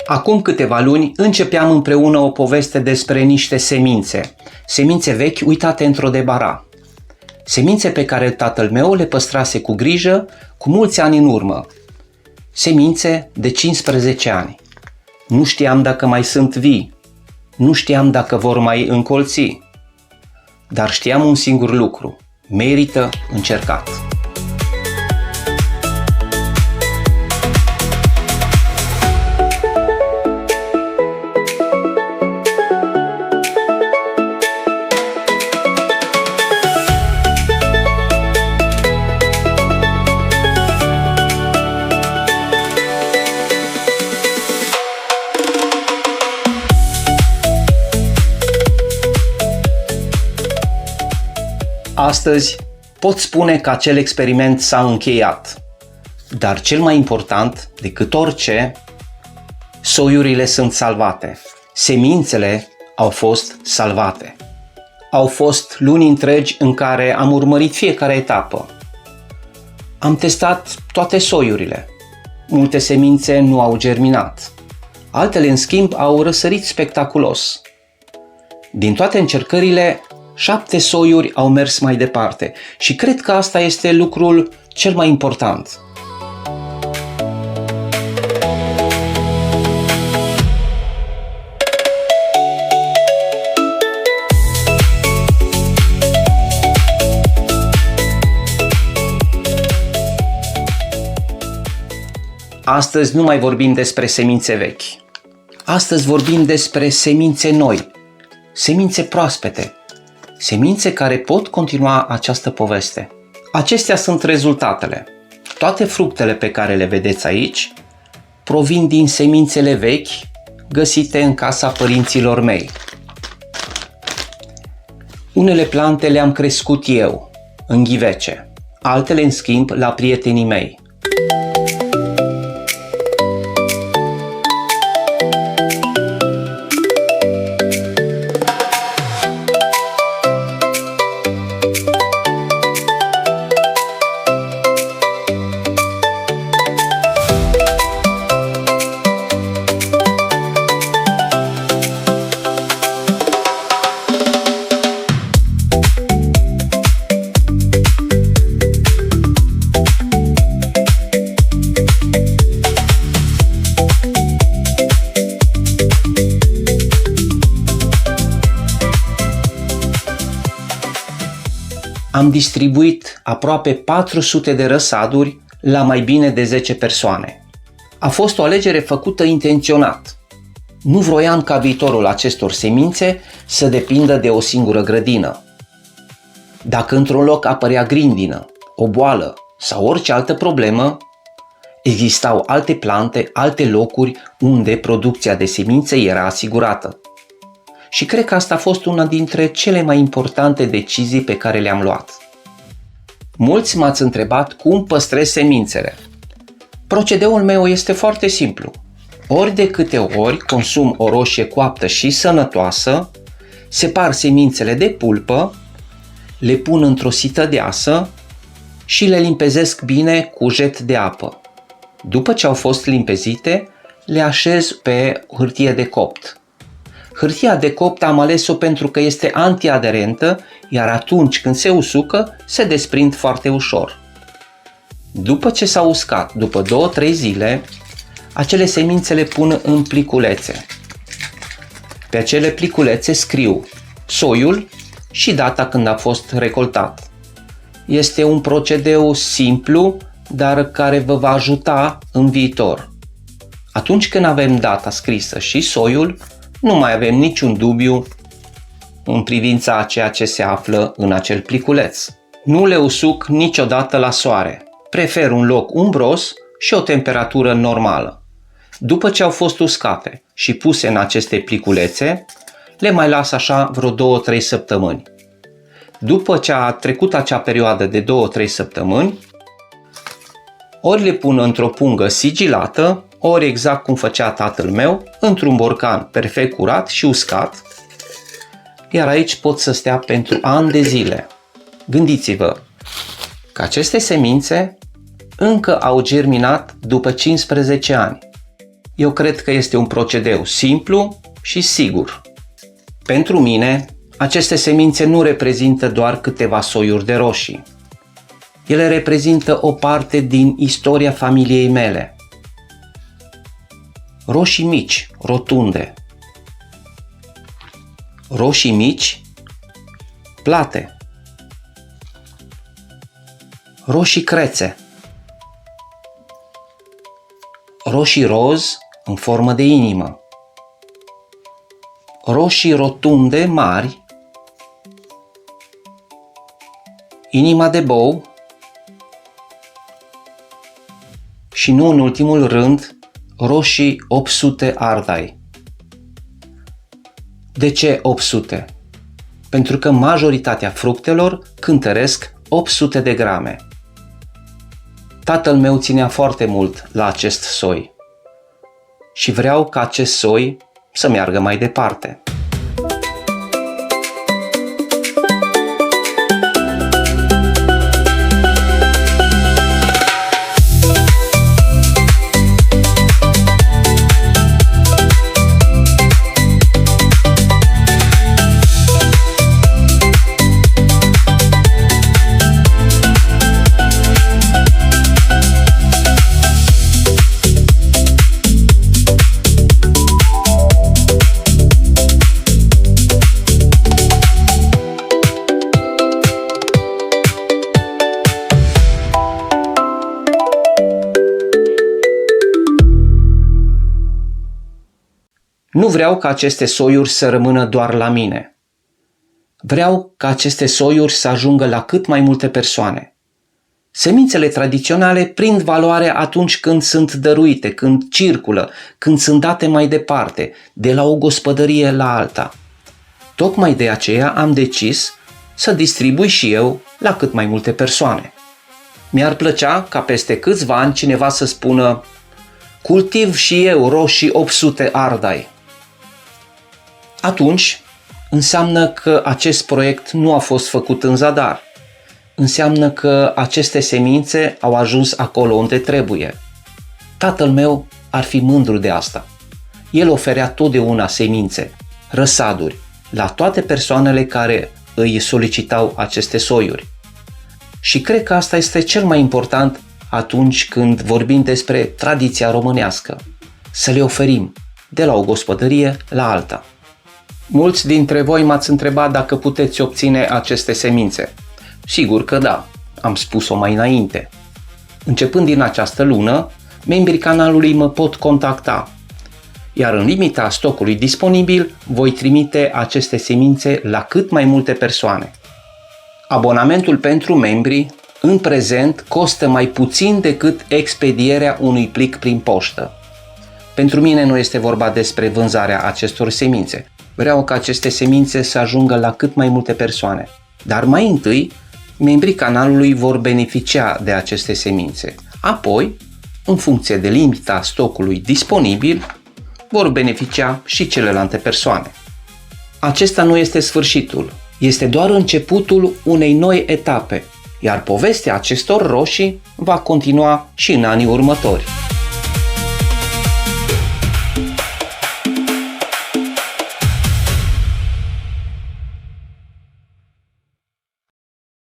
Acum câteva luni începeam împreună o poveste despre niște semințe. Semințe vechi uitate într-o debara. Semințe pe care tatăl meu le păstrase cu grijă cu mulți ani în urmă. Semințe de 15 ani. Nu știam dacă mai sunt vii. Nu știam dacă vor mai încolți. Dar știam un singur lucru. Merită încercat. Astăzi pot spune că acel experiment s-a încheiat, dar cel mai important decât orice, soiurile sunt salvate, semințele au fost salvate. Au fost luni întregi în care am urmărit fiecare etapă. Am testat toate soiurile. Multe semințe nu au germinat, altele în schimb au răsărit spectaculos. Din toate încercările, 7 soiuri au mers mai departe și cred că asta este lucrul cel mai important. Astăzi nu mai vorbim despre semințe vechi. Astăzi vorbim despre semințe noi, semințe proaspete. Semințe care pot continua această poveste. Acestea sunt rezultatele. Toate fructele pe care le vedeți aici provin din semințele vechi găsite în casa părinților mei. Unele plante le-am crescut eu, în ghivece, altele în schimb la prietenii mei. Am distribuit aproape 400 de răsaduri la mai bine de 10 persoane. A fost o alegere făcută intenționat. Nu vroiam ca viitorul acestor semințe să depindă de o singură grădină. Dacă într-un loc apărea grindină, o boală sau orice altă problemă, existau alte plante, alte locuri unde producția de semințe era asigurată. Și cred că asta a fost una dintre cele mai importante decizii pe care le-am luat. Mulți m-ați întrebat cum păstrez semințele. Procedeul meu este foarte simplu. Ori de câte ori consum o roșie coaptă și sănătoasă, separ semințele de pulpă, le pun într-o sită deasă și le limpezesc bine cu jet de apă. După ce au fost limpezite, le așez pe hârtie de copt. Hârtia de copt am ales-o pentru că este antiaderentă, iar atunci când se usucă, se desprind foarte ușor. După ce s-au uscat, după 2-3 zile, acele semințe le pun în pliculețe. Pe acele pliculețe scriu soiul și data când a fost recoltat. Este un procedeu simplu, dar care vă va ajuta în viitor. Atunci când avem data scrisă și soiul, nu mai avem niciun dubiu în privința a ceea ce se află în acel pliculeț. Nu le usuc niciodată la soare. Prefer un loc umbros și o temperatură normală. După ce au fost uscate și puse în aceste pliculețe, le mai las așa vreo 2-3 săptămâni. După ce a trecut acea perioadă de 2-3 săptămâni, ori le pun într-o pungă sigilată, ori exact cum făcea tatăl meu, într-un borcan perfect curat și uscat, iar aici pot să stea pentru ani de zile. Gândiți-vă că aceste semințe încă au germinat după 15 ani, Eu cred că este un procedeu simplu și sigur. Pentru mine, aceste semințe nu reprezintă doar câteva soiuri de roșii. Ele reprezintă o parte din istoria familiei mele. Roșii mici, rotunde. Roșii mici, plate. Roșii crețe. Roșii roz în formă de inimă. Roșii rotunde mari. Inima de bou. Și nu în ultimul rând, roșii 800 ardai. De ce 800? Pentru că majoritatea fructelor cântăresc 800 de grame. Tatăl meu ținea foarte mult la acest soi și vreau ca acest soi să meargă mai departe. Nu vreau ca aceste soiuri să rămână doar la mine. Vreau ca aceste soiuri să ajungă la cât mai multe persoane. Semințele tradiționale prind valoare atunci când sunt dăruite, când circulă, când sunt date mai departe, de la o gospodărie la alta. Tocmai de aceea am decis să distribui și eu la cât mai multe persoane. Mi-ar plăcea ca peste câțiva ani cineva să spună: cultiv și eu roșii 800 ardai. Atunci înseamnă că acest proiect nu a fost făcut în zadar. Înseamnă că aceste semințe au ajuns acolo unde trebuie. Tatăl meu ar fi mândru de asta. El oferea totdeauna semințe, răsaduri, la toate persoanele care îi solicitau aceste soiuri. Și cred că asta este cel mai important atunci când vorbim despre tradiția românească. Să le oferim de la o gospodărie la alta. Mulți dintre voi m-ați întrebat dacă puteți obține aceste semințe. Sigur că da, am spus-o mai înainte. Începând din această lună, membrii canalului mă pot contacta, iar în limita stocului disponibil voi trimite aceste semințe la cât mai multe persoane. Abonamentul pentru membri în prezent costă mai puțin decât expedierea unui plic prin poștă. Pentru mine nu este vorba despre vânzarea acestor semințe. Vreau ca aceste semințe să ajungă la cât mai multe persoane. Dar mai întâi, membrii canalului vor beneficia de aceste semințe. Apoi, în funcție de limita stocului disponibil, vor beneficia și celelalte persoane. Acesta nu este sfârșitul, este doar începutul unei noi etape, iar povestea acestor roșii va continua și în anii următori.